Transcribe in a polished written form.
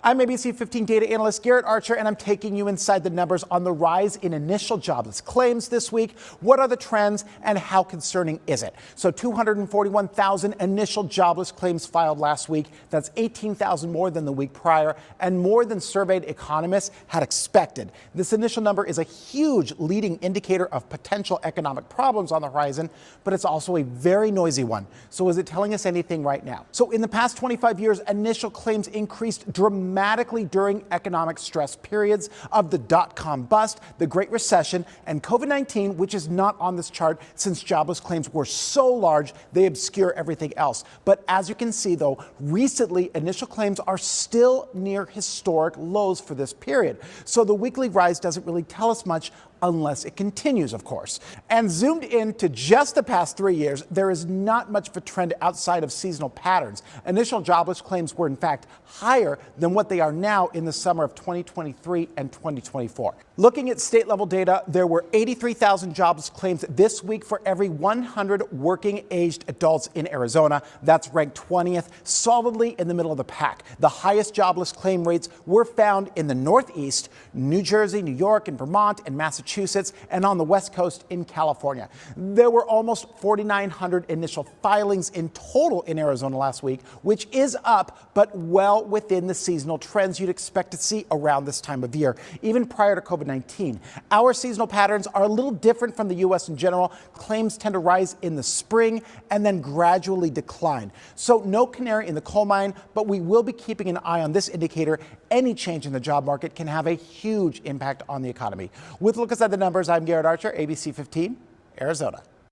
I'm ABC 15 data analyst Garrett Archer, and I'm taking you inside the numbers on the rise in initial jobless claims this week. What are the trends and how concerning is it? So 241,000 initial jobless claims filed last week. That's 18,000 more than the week prior and more than surveyed economists had expected. This initial number is a huge leading indicator of potential economic problems on the horizon, but it's also a very noisy one. So is it telling us anything right now? So in the past 25 years, initial claims increased dramatically during economic stress periods of the dot-com bust, the Great Recession, and COVID-19, which is not on this chart since jobless claims were so large they obscure everything else. But as you can see, though, recently initial claims are still near historic lows for this period. So the weekly rise doesn't really tell us much unless it continues, of course. And zoomed in to just the past 3 years, there is not much of a trend outside of seasonal patterns. Initial jobless claims were in fact higher than what they are now in the summer of 2023 and 2024. Looking at state-level data, there were 83,000 jobless claims this week for every 100 working-aged adults in Arizona. That's ranked 20th, solidly in the middle of the pack. The highest jobless claim rates were found in the Northeast, New Jersey, New York, and Vermont, and Massachusetts, and on the West Coast in California. There were almost 4,900 initial filings in total in Arizona last week, which is up, but well within the seasonal trends you'd expect to see around this time of year, even prior to COVID-19. Our seasonal patterns are a little different from the U.S. in general. Claims tend to rise in the spring and then gradually decline. So no canary in the coal mine, but we will be keeping an eye on this indicator. Any change in the job market can have a huge impact on the economy. With a look inside the numbers, I'm Garrett Archer, ABC 15, Arizona.